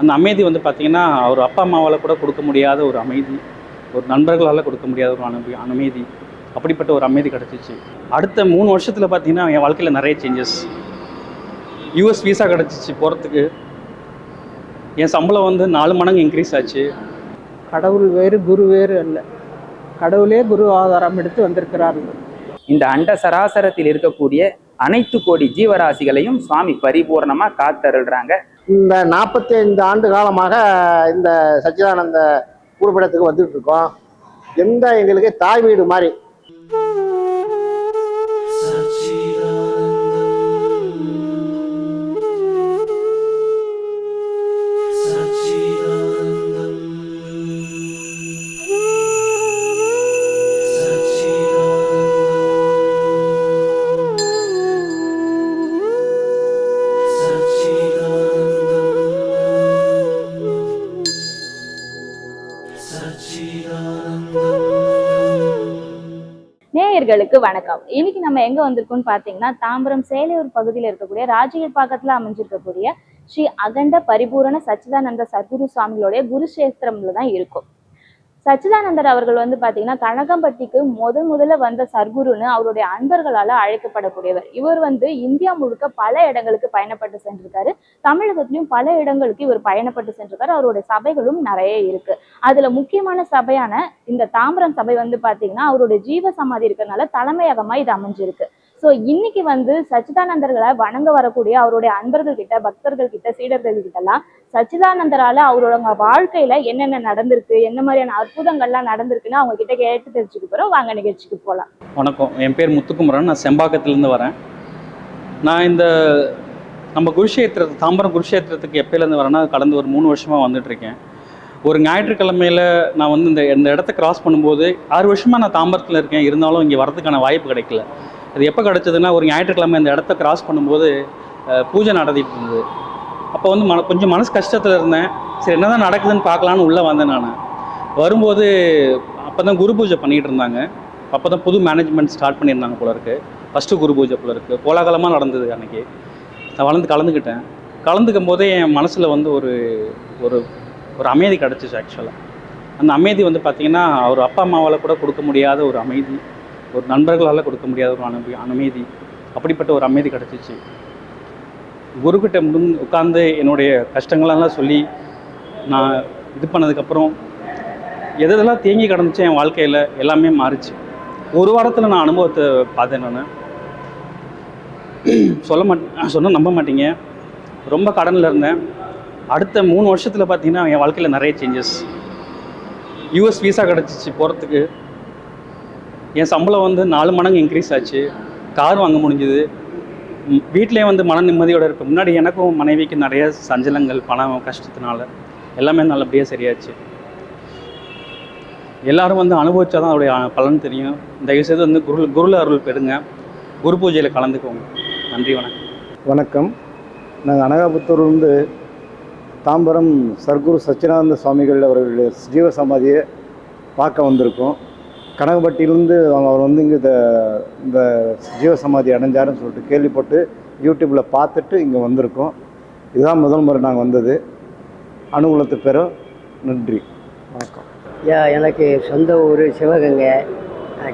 அந்த அமைதி வந்து பார்த்திங்கன்னா அவர் அப்பா அம்மாவால் கூட கொடுக்க முடியாத ஒரு அமைதி, ஒரு நண்பர்களால் கொடுக்க முடியாத ஒரு அமைதி, அப்படிப்பட்ட ஒரு அமைதி கிடச்சிச்சு. அடுத்த 3 வருஷத்தில் பார்த்திங்கன்னா என் வாழ்க்கையில் நிறைய சேஞ்சஸ். யூஎஸ் வீசா கிடச்சிச்சு போகிறதுக்கு. என் சம்பளம் வந்து 4 மடங்கு இன்க்ரீஸ் ஆச்சு. கடவுள் வேறு குரு வேறு அல்ல, கடவுளே குரு ஆதாரம் எடுத்து வந்திருக்கிறார்கள். இந்த அண்ட சராசரத்தில் இருக்கக்கூடிய அனைத்து கோடி ஜீவராசிகளையும் சுவாமி பரிபூர்ணமா காத்தருள்றாங்க. இந்த 45 ஆண்டு காலமாக இந்த சச்சிதானந்த குருபடத்துக்கு வந்துட்டு இருக்கோம். எங்களுக்கு தாய் வீடு மாதிரி. நேயர்களுக்கு வணக்கம். இன்னைக்கு நம்ம எங்க வந்திருக்கோம்னு பாத்தீங்கன்னா, தாம்பரம் சேலையூர் பகுதியில் இருக்கக்கூடிய ராஜகீழ்பாக்கத்துல அமைஞ்சிருக்கக்கூடிய ஸ்ரீ அகண்ட பரிபூரண சச்சிதானந்த சத்குரு சுவாமிகளுடைய குருஷேத்திரம்ல தான் இருக்கும். சச்சிதானந்தர் அவர்கள் வந்து பாத்தீங்கன்னா கனகம்பட்டிக்கு முதல்ல வந்த சர்க்குருன்னு அவருடைய அன்பர்களால அழைக்கப்படக்கூடியவர். இவர் வந்து இந்தியா முழுக்க பல இடங்களுக்கு பயணப்பட்டு சென்றிருக்காரு. தமிழகத்திலும் பல இடங்களுக்கு இவர் பயணப்பட்டு சென்றிருக்காரு. அவருடைய சபைகளும் நிறைய இருக்கு. அதுல முக்கியமான சபையான இந்த தாம்பரம் சபை வந்து பாத்தீங்கன்னா அவருடைய ஜீவ சமாதி இருக்கிறதுனால தலைமையகமா இது அமைஞ்சிருக்கு. ஸோ இன்னைக்கு வந்து சச்சிதானந்தர்களை வணங்க வரக்கூடிய அவருடைய அன்பர்கள் கிட்ட, பக்தர்கள் கிட்ட, சீடர்கள் கிட்டலாம் சச்சிதானந்தரால அவரோட வாழ்க்கையில என்னென்ன நடந்திருக்கு, என்ன மாதிரியான அற்புதங்கள்லாம் நடந்திருக்குன்னு அவங்க கிட்ட கேட்டு தெரிஞ்சுக்க போறோம். வாங்க நிகழ்ச்சிக்கு போகலாம். வணக்கம், என் பேர் முத்துக்குமரன். நான் செம்பாக்கத்துலேருந்து வரேன். நான் இந்த நம்ம குருஷேத்திரத்து தாம்பரம் குருஷேத்திரத்துக்கு எப்போலேருந்து வரேன்னா கடந்த ஒரு 3 வருஷமாக வந்துட்டுருக்கேன். ஒரு ஞாயிற்றுக்கிழமையில் நான் வந்து இந்த இடத்த கிராஸ் பண்ணும்போது 6 வருஷமாக நான் தாம்பரத்தில் இருக்கேன். இருந்தாலும் இங்கே வரதுக்கான வாய்ப்பு கிடைக்கல. அது எப்போ கிடச்சதுன்னா ஒரு ஞாயிற்றுக்கிழமை இந்த இடத்த கிராஸ் பண்ணும்போது பூஜை நடத்திட்டு இருந்தது. அப்போ வந்து கொஞ்சம் மனசு கஷ்டத்தில் இருந்தேன். சரி என்ன தான் நடக்குதுன்னு பார்க்கலான்னு உள்ளே வந்தேன். நான் வரும்போது அப்போ தான் குரு பூஜை பண்ணிகிட்டு இருந்தாங்க. அப்போ தான் புது மேனேஜ்மெண்ட் ஸ்டார்ட் பண்ணியிருந்தாங்க போல இருக்குது. ஃபஸ்ட்டு குரு பூஜை போல இருக்குது. கோலாகலமாக நடந்தது. அன்றைக்கி நான் கலந்துக்கிட்டேன். கலந்துக்கும் போதே என் மனசில் வந்து ஒரு ஒரு ஒரு அமைதி கிடச்சிச்சு. ஆக்சுவலாக அந்த அமைதி வந்து பார்த்திங்கன்னா அவர் அப்பா அம்மாவால் கூட கொடுக்க முடியாத ஒரு அமைதி, ஒரு நண்பர்களால் கொடுக்க முடியாத ஒரு அமைதி, அப்படிப்பட்ட ஒரு அமைதி கிடச்சிச்சு. குருக்கிட்ட உட்காந்து என்னுடைய கஷ்டங்களெல்லாம் சொல்லி நான் இது பண்ணதுக்கப்புறம் எதெல்லாம் தேங்கி கிடந்துச்சு என் வாழ்க்கையில் எல்லாமே மாறிச்சு. ஒரு வாரத்தில் நான் அனுபவத்தை பார்த்தேன். நான் சொன்ன நம்ப மாட்டீங்க. ரொம்ப கடனில் இருந்தேன். அடுத்த 3 வருஷத்தில் பார்த்தீங்கன்னா என் வாழ்க்கையில் நிறைய சேஞ்சஸ். யூஎஸ் வீசா கிடச்சிச்சு போகிறதுக்கு. என் சம்பளம் வந்து 4 மடங்கு இன்க்ரீஸ் ஆச்சு. கார் வாங்க முடிஞ்சுது. வீட்டிலே வந்து மன நிம்மதியோடு இருப்பேன். முன்னாடி எனக்கும் மனைவிக்கு நிறைய சஞ்சலங்கள், பணம் கஷ்டத்தினால எல்லாமே நல்லபடியாக சரியாச்சு. எல்லோரும் வந்து அனுபவிச்சா தான் அதோடைய பலன் தெரியும். தயவுசெய்து வந்து குருல அருள் பெறுங்க. குரு பூஜையில் கலந்துக்கோங்க. நன்றி, வணக்கம். வணக்கம். நாங்கள் அனகாபுத்தூர்லேருந்து தாம்பரம் சர்க்குரு சச்சிதானந்த சுவாமிகள் அவர்களுடைய ஜீவ சமாதியை பார்க்க வந்திருக்கோம். கனகப்பட்டியிலேருந்து அவர் வந்து இங்கே இந்த ஜீவ சமாதி அடைஞ்சாருன்னு சொல்லிட்டு கேள்விப்பட்டு யூடியூப்பில் பார்த்துட்டு இங்கே வந்திருக்கோம். இதுதான் முதல் முறை நாங்கள் வந்தது. அனுகூலத்தை பெற நன்றி, வணக்கம். எனக்கு சொந்த ஊர் சிவகங்கை.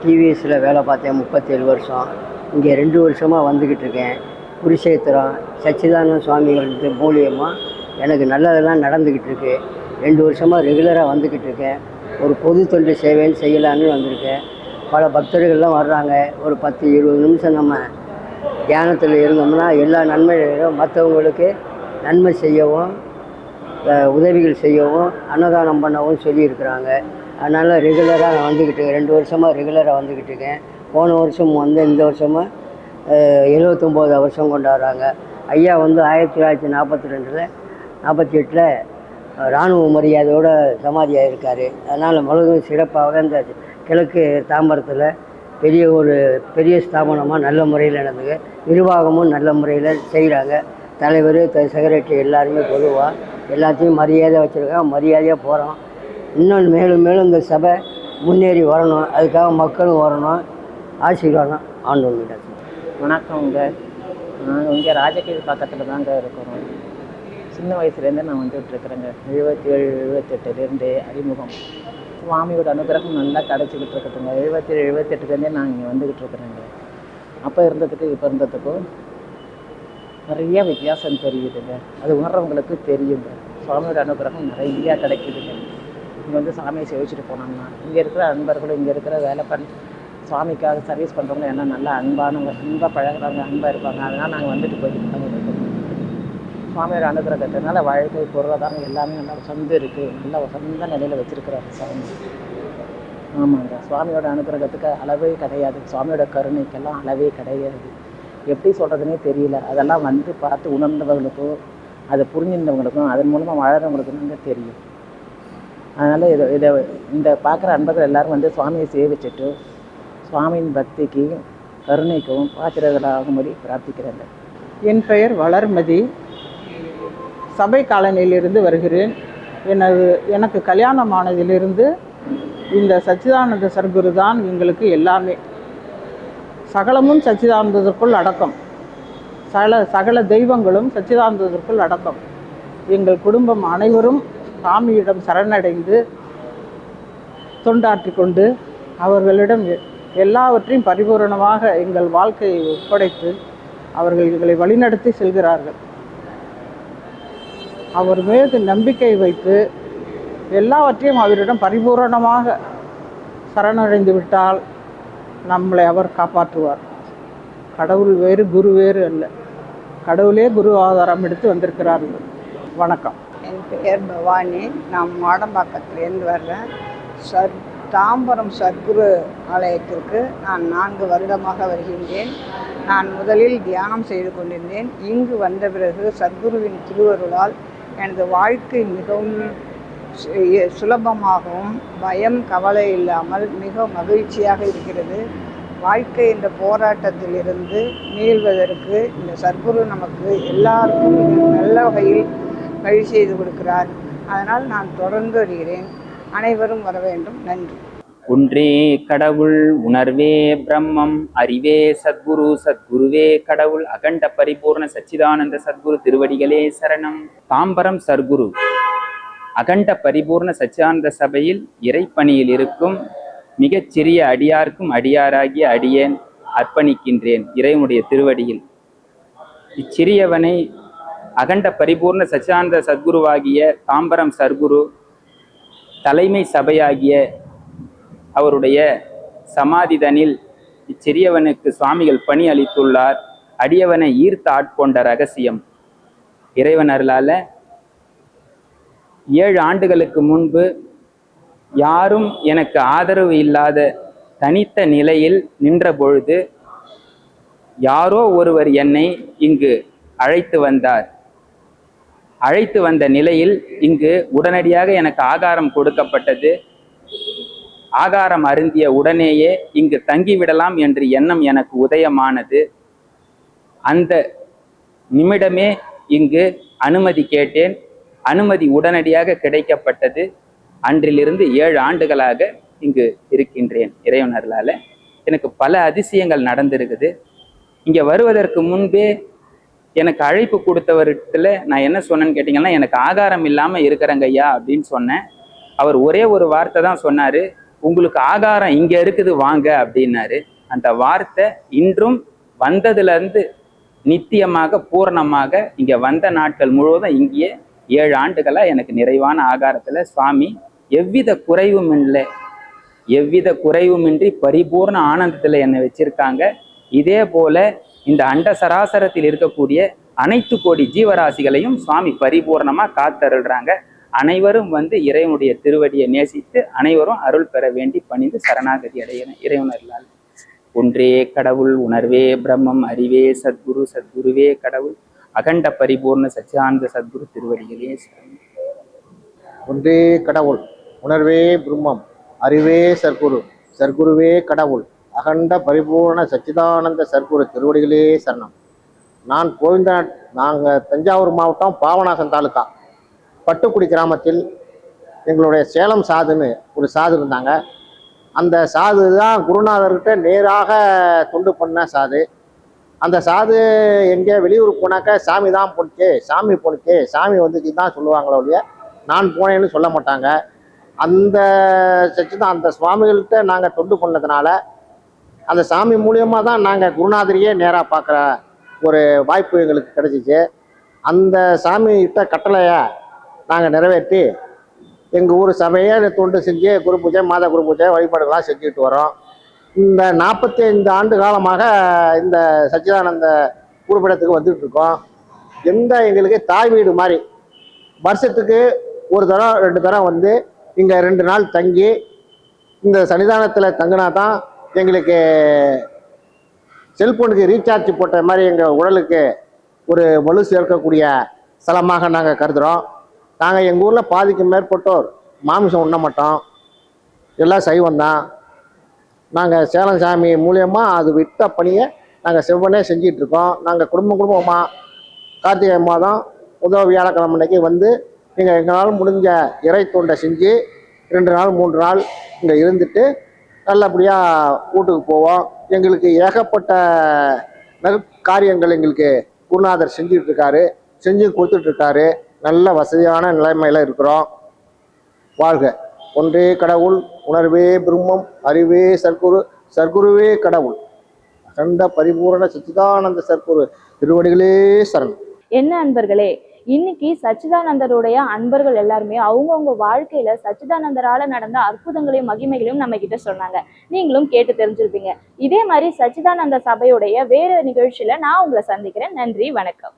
டிவிஎஸில் வேலை பார்த்தேன் 37 வருஷம். இங்கே 2 வருஷமாக வந்துக்கிட்டு இருக்கேன். குருஷேத்திரம் சச்சிதானந்த சுவாமிகள் மூலியமாக எனக்கு நல்லதெல்லாம் நடந்துக்கிட்டு இருக்கு. 2 வருஷமாக ரெகுலராக வந்துக்கிட்டு இருக்கேன். ஒரு பொது தொண்டு சேவைன்னு செய்யலான்னு வந்திருக்கேன். பல பக்தர்கள்லாம் வர்றாங்க. ஒரு 10-20 நிமிஷம் நம்ம தியானத்தில் இருந்தோம்னா எல்லா நன்மைகளும் மற்றவங்களுக்கு நன்மை செய்யவும், உதவிகள் செய்யவும், அன்னதானம் பண்ணவும் சொல்லியிருக்கிறாங்க. அதனால் ரெகுலராக நான் வந்துக்கிட்டு 2 வருஷமாக ரெகுலராக வந்துக்கிட்டு இருக்கேன். போன வருஷம் வந்து இந்த வருஷமாக 79 வருஷம் கொண்டாடுறாங்க. ஐயா வந்து 1942-48 இராணுவ மரியாதையோடு சமாதியாக இருக்கார். அதனால் முழுவதும் சிறப்பாக இந்த கிழக்கு தாம்பரத்தில் பெரிய ஸ்தாபனமாக நல்ல முறையில் நடந்துங்க. நிர்வாகமும் நல்ல முறையில் செய்கிறாங்க. தலைவர், செக்ரட்டரி எல்லாருமே பொதுவாக எல்லாத்தையும் மரியாதை வச்சுருக்காங்க. மரியாதையாக போகிறோம். இன்னும் மேலும் மேலும் இந்த சபை முன்னேறி வரணும். அதுக்காக மக்களும் வரணும். ஆசீர்வாதம் ஆண்டவன்கிட்ட. வணக்கங்க. நாங்கள் இங்கே ராஜகீழ் பக்கத்தில் தாங்க இருக்கிறோம். சின்ன வயசுலேருந்தே நான் வந்துட்டு இருக்கிறேங்க. 77 78லேருந்தே அறிமுகம். சுவாமியோட அனுகிரகம் நல்லா கிடச்சிக்கிட்டு இருக்கட்டுங்க. 77 78லேருந்தே நான் இங்கே வந்துக்கிட்டு இருக்கிறேங்க. அப்போ இருந்ததுக்கு இப்போ இருந்ததுக்கும் நிறைய வித்தியாசம் தெரியுதுங்க. அது உணர்றவங்களுக்கு தெரியுங்க. சுவாமியோட அனுகிரகம் நிறையா கிடைக்குதுங்க. இங்கே வந்து சாமியை சேவிச்சுட்டு போனோம்னா இங்கே இருக்கிற அன்பர்களும் இங்கே இருக்கிற வேலை சுவாமிக்காக சர்வீஸ் பண்ணுறவங்க எல்லாம் நல்லா அன்பானவங்க, அன்பாக பழகுறவங்க, அன்பாக இருப்பாங்க. அதனால் நாங்கள் வந்துட்டு போயிட்டு தான் இருக்கோம். சுவாமியோட அனுகிரகத்தினால வாழ்க்கை பொருளாதாரம் எல்லாமே நல்லா சொந்த இருக்குது. நல்லா சொந்த நிலையில் வச்சுருக்கிறாரு சாமி. ஆமாங்க, சுவாமியோட அனுகிரகத்துக்கு அளவே கிடையாது. சுவாமியோட கருணைக்கெல்லாம் அளவே கிடையாது. எப்படி சொல்கிறதுனே தெரியல. அதெல்லாம் வந்து பார்த்து உணர்ந்தவங்களுக்கும் அதை புரிஞ்சிருந்தவங்களுக்கும் அதன் மூலமாக வாழறவங்களுக்கும் தாங்க தெரியும். அதனால் இதை இந்த பார்க்குற அன்பர்கள் எல்லோரும் வந்து சுவாமியை சேவிச்சுட்டு சுவாமியின் பக்திக்கும் கருணைக்கும் பாத்திரர்களாகும்படி பிரார்த்திக்கிறேங்க. என் பெயர் வளர்மதி. சபை காலனியிலிருந்து வருகிறேன். எனக்கு கல்யாணமானதிலிருந்து இந்த சச்சிதானந்த சர்க்குரு தான் எங்களுக்கு எல்லாமே. சகலமும் சச்சிதானந்தத்திற்குள் அடக்கம். சகல தெய்வங்களும் சச்சிதானந்தத்திற்குள் அடக்கம். எங்கள் குடும்பம் அனைவரும் சாமியிடம் சரணடைந்து தொண்டாற்றி கொண்டு அவர்களிடம் எல்லாவற்றையும் பரிபூரணமாக எங்கள் வாழ்க்கையை ஒப்படைத்து அவர்கள் எங்களை வழிநடத்தி செல்கிறார்கள். அவர் மீது நம்பிக்கை வைத்து எல்லாவற்றையும் அவரிடம் பரிபூரணமாக சரணடைந்து விட்டால் நம்மளை அவர் காப்பாற்றுவார். கடவுள் வேறு குரு வேறு அல்ல. கடவுளே குரு ஆதாரம் எடுத்து வந்திருக்கிறார்கள். வணக்கம். என் பெயர் பவானி. நான் மாடம்பாக்கத்திலேருந்து வர்றேன். தாம்பரம் சர்க்குரு ஆலயத்திற்கு நான் 4 வருடமாக வருகின்றேன். நான் முதலில் தியானம் செய்து கொண்டிருந்தேன். இங்கு வந்த பிறகு சர்க்குருவின் திருவருளால் எனது வாழ்க்கை மிகவும் சுலபமாகவும் பயம் கவலை இல்லாமல் மிக மகிழ்ச்சியாக இருக்கிறது. வாழ்க்கை என்ற போராட்டத்திலிருந்து மீள்வதற்கு இந்த சர்க்குரு நமக்கு எல்லாருக்கும் நல்ல வகையில் வழி செய்து கொடுக்கிறார். அதனால் நான் தொடர்ந்து வருகிறேன். அனைவரும் வர வேண்டும். நன்றி. ஒன்றே கடவுள், உணர்வே பிரம்மம், அறிவே சத்குரு, சத்குருவே கடவுள், அகண்ட பரிபூர்ண சச்சிதானந்த சத்குரு திருவடிகளே சரணம். தாம்பரம் சர்க்குரு அகண்ட பரிபூர்ண சச்சிதானந்த சபையில் இறைப்பணியில் இருக்கும் மிகச்சிறிய அடியார்க்கும் அடியாராகிய அடியேன் அர்ப்பணிக்கின்றேன் இறைவனுடைய திருவடியில். இச்சிறியவனை அகண்ட பரிபூர்ண சச்சிதானந்த சத்குருவாகிய தாம்பரம் சர்க்குரு தலைமை சபையாகிய அவருடைய சமாதிதனில் இச்சிறியவனுக்கு சுவாமிகள் பணி அளித்துள்ளார். அடியவனை ஈர்த்து ஆட்கொண்ட ரகசியம் இறைவன் அருளால 7 ஆண்டுகளுக்கு முன்பு யாரும் எனக்கு ஆதரவு இல்லாத தனித்த நிலையில் நின்ற பொழுது யாரோ ஒருவர் என்னை இங்கு அழைத்து வந்தார். அழைத்து வந்த நிலையில் இங்கு உடனடியாக எனக்கு ஆகாரம் கொடுக்கப்பட்டது. ஆகாரம் அருந்திய உடனேயே இங்கு தங்கிவிடலாம் என்ற எண்ணம் எனக்கு உதயமானது. அந்த நிமிடமே இங்கு அனுமதி கேட்டேன். அனுமதி உடனடியாக கிடைக்கப்பட்டது. அன்றிலிருந்து 7 ஆண்டுகளாக இங்கு இருக்கின்றேன். இறைவன் அருளால எனக்கு பல அதிசயங்கள் நடந்திருக்குது. இங்கே வருவதற்கு முன்பே எனக்கு அழைப்பு கொடுத்தவர்கிட்ட நான் என்ன சொன்னேன்னு கேட்டிங்கன்னா, எனக்கு ஆகாரம் இல்லாமல் இருக்கிறேங்க ஐயா அப்படின்னு சொன்னேன். அவர் ஒரே ஒரு வார்த்தை தான் சொன்னார், உங்களுக்கு ஆகாரம் இங்கே இருக்குது வாங்க அப்படின்னாரு. அந்த வார்த்தை இன்றும் வந்ததுலேருந்து நித்தியமாக பூரணமாக இங்கே வந்த நாட்கள் முழுவதும் இங்கேயே 7 ஆண்டுகளாக எனக்கு நிறைவான ஆகாரத்தில் சுவாமி எவ்வித குறைவுமின்றி பரிபூர்ண ஆனந்தத்தில் என்னை வச்சிருக்காங்க. இதே போல இந்த அண்ட சராசரத்தில் இருக்கக்கூடிய அனைத்து கோடி ஜீவராசிகளையும் சுவாமி பரிபூர்ணமாக காத்தருள்றாங்க. அனைவரும் வந்து இறைவனுடைய திருவடியை நேசித்து அனைவரும் அருள் பெற வேண்டி பணிந்து சரணாகதி அடையிறேன். இறைவனர்களால் ஒன்றே கடவுள், உணர்வே பிரம்மம், அறிவே சத்குரு, சத்குருவே கடவுள், அகண்ட பரிபூர்ண சச்சிதானந்த சத்குரு திருவடிகளே சரணம். ஒன்றே கடவுள், உணர்வே பிரம்மம், அறிவே சர்க்குரு, சர்க்குருவே கடவுள், அகண்ட பரிபூர்ண சச்சிதானந்த சர்க்குரு திருவடிகளே சரணம். நான் நாங்கள் தஞ்சாவூர் மாவட்டம் பாபநாசம் தாலுக்கா பட்டுக்குடி கிராமத்தில் எங்களுடைய சேலம் சாதுன்னு ஒரு சாது இருந்தாங்க. அந்த சாது தான் குருநாதர்கிட்ட நேராக தொண்டு பண்ண சாது. அந்த சாது எங்கே வெளியூர் போனாக்கா சாமி தான் போணுச்சு, சாமி போணுச்சு, சாமி வந்துச்சு தான் சொல்லுவாங்களோ ஒழிய நான் போனேன்னு சொல்ல மாட்டாங்க. அந்த சச்சிதான் அந்த சுவாமிகள்கிட்ட நாங்கள் தொண்டு பண்ணதுனால அந்த சாமி மூலியமாக தான் நாங்கள் குருநாதரையே நேராக பார்க்குற ஒரு வாய்ப்பு எங்களுக்கு கிடைச்சிச்சு. அந்த சாமிகிட்ட கட்டளையை நாங்கள் நிறைவேற்றி எங்கள் ஊர் சபையை தொண்டு செஞ்சு குரு பூஜை, மாத குரு பூஜை வழிபாடுகளாக செஞ்சுக்கிட்டு வரோம். இந்த 45 ஆண்டு காலமாக இந்த சச்சிதானந்த குறிப்பிடத்துக்கு வந்துட்டு இருக்கோம். எங்களுக்கு தாய் வீடு மாதிரி வருஷத்துக்கு ஒரு தரம் 2 தரம் வந்து இங்கே 2 நாள் தங்கி இந்த சன்னிதானத்தில் தங்கினா தான் எங்களுக்கு செல்ஃபோனுக்கு ரீசார்ஜ் போட்ட மாதிரி எங்கள் உடலுக்கு ஒரு வலு சேர்க்கக்கூடிய ஸ்தலமாக நாங்கள் கருதுகிறோம். நாங்கள் எங்கள் ஊரில் பாதிக்கு மேற்பட்டோர் மாமிசம் உண்ண மாட்டோம், எல்லாம் சைவம் தான். நாங்கள் சேலம் சாமி மூலியமாக அது விட்ட பணியை நாங்கள் செவ்வனே செஞ்சிட்ருக்கோம். நாங்கள் குடும்பமாக கார்த்திகை மாதம் முதல் வியாழக்கிழமை அன்னைக்கு வந்து நீங்கள் எங்களால் முடிஞ்ச இறை தொண்டை செஞ்சு 2 நாள் 3 நாள் இங்கே இருந்துட்டு நல்லபடியாக வீட்டுக்கு போவோம். எங்களுக்கு ஏகப்பட்ட காரியங்கள் எங்களுக்கு குருநாதர் செஞ்சிட்ருக்காரு, செஞ்சு கொடுத்துட்ருக்காரு. நல்ல வசதியான நிலைமையில் இருக்கிறோம். வாழ்க. ஒன்றே கடவுள், உணர்வே பிரம்மம், அறிவே சர்க்குரு, சர்க்குருவே கடவுள், அகண்ட பரிபூரண சச்சிதானந்த சர்க்குரு திருவடிகளே சரணம். என்ன அன்பர்களே, இன்னைக்கு சச்சிதானந்தருடைய அன்பர்கள் எல்லாருமே அவங்கவுங்க வாழ்க்கையில சச்சிதானந்தரால நடந்த அற்புதங்களையும் மகிமைகளையும் நம்ம கிட்ட சொன்னாங்க. நீங்களும் கேட்டு தெரிஞ்சிருப்பீங்க. இதே மாதிரி சச்சிதானந்த சபையுடைய வேற நிகழ்ச்சியில நான் உங்களை சந்திக்கிறேன். நன்றி, வணக்கம்.